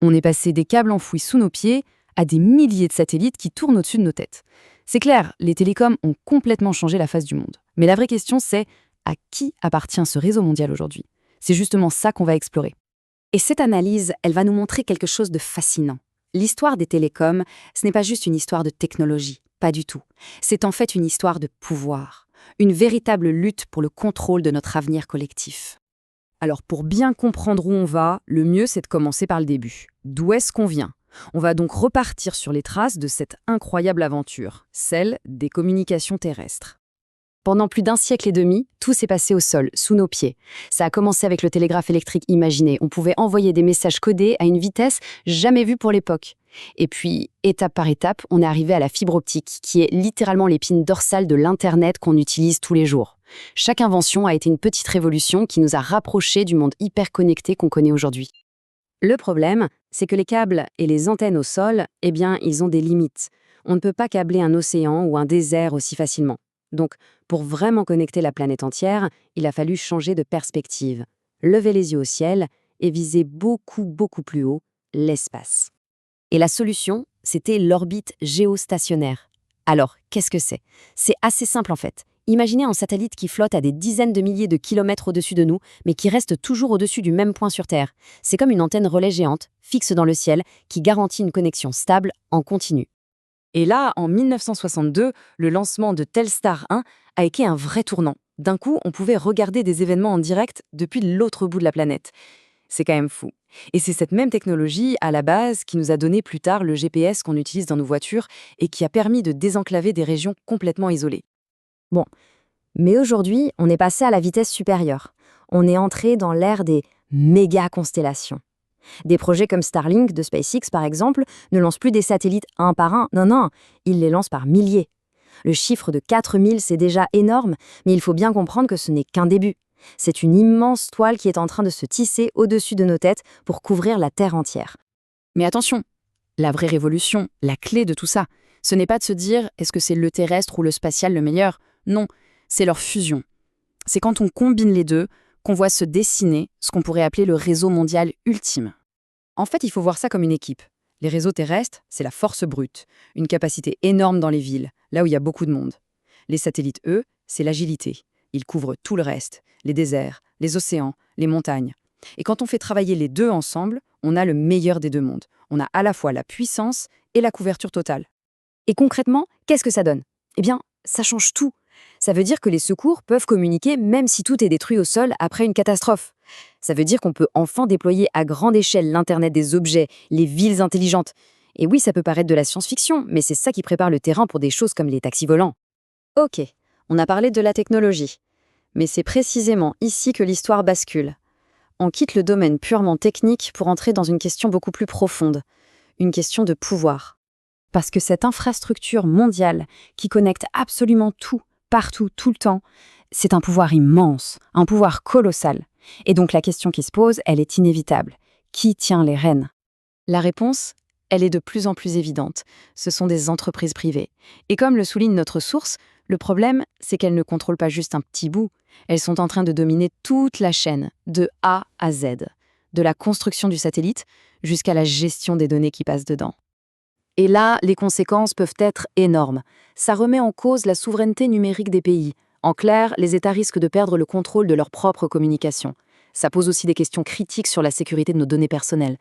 On est passé des câbles enfouis sous nos pieds à des milliers de satellites qui tournent au-dessus de nos têtes. C'est clair, les télécoms ont complètement changé la face du monde. Mais la vraie question, c'est à qui appartient ce réseau mondial aujourd'hui? C'est justement ça qu'on va explorer. Et cette analyse, elle va nous montrer quelque chose de fascinant. L'histoire des télécoms, ce n'est pas juste une histoire de technologie, pas du tout. C'est en fait une histoire de pouvoir, une véritable lutte pour le contrôle de notre avenir collectif. Alors pour bien comprendre où on va, le mieux c'est de commencer par le début. D'où est-ce qu'on vient? On va donc repartir sur les traces de cette incroyable aventure, celle des communications terrestres. Pendant plus d'un siècle et demi, tout s'est passé au sol, sous nos pieds. Ça a commencé avec le télégraphe électrique imaginé. On pouvait envoyer des messages codés à une vitesse jamais vue pour l'époque. Et puis, étape par étape, on est arrivé à la fibre optique, qui est littéralement l'épine dorsale de l'Internet qu'on utilise tous les jours. Chaque invention a été une petite révolution qui nous a rapprochés du monde hyper connecté qu'on connaît aujourd'hui. Le problème, c'est que les câbles et les antennes au sol, ils ont des limites. On ne peut pas câbler un océan ou un désert aussi facilement. Donc, pour vraiment connecter la planète entière, il a fallu changer de perspective, lever les yeux au ciel et viser beaucoup plus haut, l'espace. Et la solution, c'était l'orbite géostationnaire. Alors, qu'est-ce que c'est? C'est assez simple en fait. Imaginez un satellite qui flotte à des dizaines de milliers de kilomètres au-dessus de nous, mais qui reste toujours au-dessus du même point sur Terre. C'est comme une antenne relais géante, fixe dans le ciel, qui garantit une connexion stable en continu. Et là, en 1962, le lancement de Telstar 1 a été un vrai tournant. D'un coup, on pouvait regarder des événements en direct depuis l'autre bout de la planète. C'est quand même fou. Et c'est cette même technologie, à la base, qui nous a donné plus tard le GPS qu'on utilise dans nos voitures et qui a permis de désenclaver des régions complètement isolées. Bon, mais aujourd'hui, on est passé à la vitesse supérieure. On est entré dans l'ère des méga-constellations. Des projets comme Starlink de SpaceX, par exemple, ne lancent plus des satellites un par un. Non, ils les lancent par milliers. Le chiffre de 4000, c'est déjà énorme, mais il faut bien comprendre que ce n'est qu'un début. C'est une immense toile qui est en train de se tisser au-dessus de nos têtes pour couvrir la Terre entière. Mais attention, la vraie révolution, la clé de tout ça, ce n'est pas de se dire est-ce que c'est le terrestre ou le spatial le meilleur? Non, c'est leur fusion. C'est quand on combine les deux qu'on voit se dessiner ce qu'on pourrait appeler le réseau mondial ultime. En fait, il faut voir ça comme une équipe. Les réseaux terrestres, c'est la force brute, une capacité énorme dans les villes, là où il y a beaucoup de monde. Les satellites, eux, c'est l'agilité. Ils couvrent tout le reste, les déserts, les océans, les montagnes. Et quand on fait travailler les deux ensemble, on a le meilleur des deux mondes. On a à la fois la puissance et la couverture totale. Et concrètement, qu'est-ce que ça donne? Ça change tout. Ça veut dire que les secours peuvent communiquer même si tout est détruit au sol après une catastrophe. Ça veut dire qu'on peut enfin déployer à grande échelle l'Internet des objets, les villes intelligentes. Et oui, ça peut paraître de la science-fiction, mais c'est ça qui prépare le terrain pour des choses comme les taxis volants. Ok, on a parlé de la technologie. Mais c'est précisément ici que l'histoire bascule. On quitte le domaine purement technique pour entrer dans une question beaucoup plus profonde. Une question de pouvoir. Parce que cette infrastructure mondiale qui connecte absolument tout, partout, tout le temps, c'est un pouvoir immense, un pouvoir colossal. Et donc la question qui se pose, elle est inévitable. Qui tient les rênes? La réponse, elle est de plus en plus évidente. Ce sont des entreprises privées. Et comme le souligne notre source, le problème, c'est qu'elles ne contrôlent pas juste un petit bout. Elles sont en train de dominer toute la chaîne, de A à Z. De la construction du satellite jusqu'à la gestion des données qui passent dedans. Et là, les conséquences peuvent être énormes. Ça remet en cause la souveraineté numérique des pays. En clair, les États risquent de perdre le contrôle de leurs propres communications. Ça pose aussi des questions critiques sur la sécurité de nos données personnelles.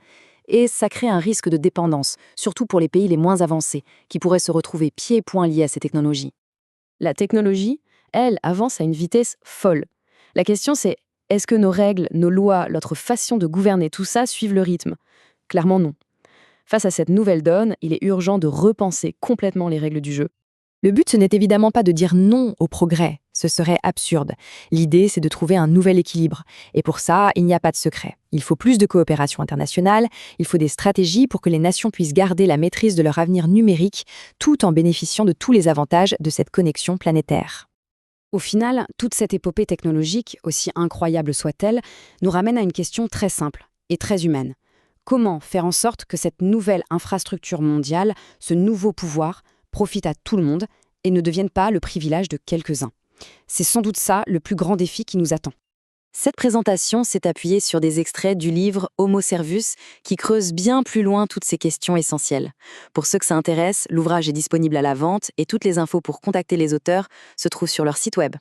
Et ça crée un risque de dépendance, surtout pour les pays les moins avancés, qui pourraient se retrouver pieds et poings liés à ces technologies. La technologie, elle, avance à une vitesse folle. La question c'est, est-ce que nos règles, nos lois, notre façon de gouverner tout ça suivent le rythme? Clairement non. Face à cette nouvelle donne, il est urgent de repenser complètement les règles du jeu. Le but, ce n'est évidemment pas de dire non au progrès, ce serait absurde. L'idée, c'est de trouver un nouvel équilibre. Et pour ça, il n'y a pas de secret. Il faut plus de coopération internationale, il faut des stratégies pour que les nations puissent garder la maîtrise de leur avenir numérique, tout en bénéficiant de tous les avantages de cette connexion planétaire. Au final, toute cette épopée technologique, aussi incroyable soit-elle, nous ramène à une question très simple et très humaine. Comment faire en sorte que cette nouvelle infrastructure mondiale, ce nouveau pouvoir, profite à tout le monde et ne devienne pas le privilège de quelques-uns? C'est sans doute ça le plus grand défi qui nous attend. Cette présentation s'est appuyée sur des extraits du livre Homo Servus qui creuse bien plus loin toutes ces questions essentielles. Pour ceux que ça intéresse, l'ouvrage est disponible à la vente et toutes les infos pour contacter les auteurs se trouvent sur leur site web.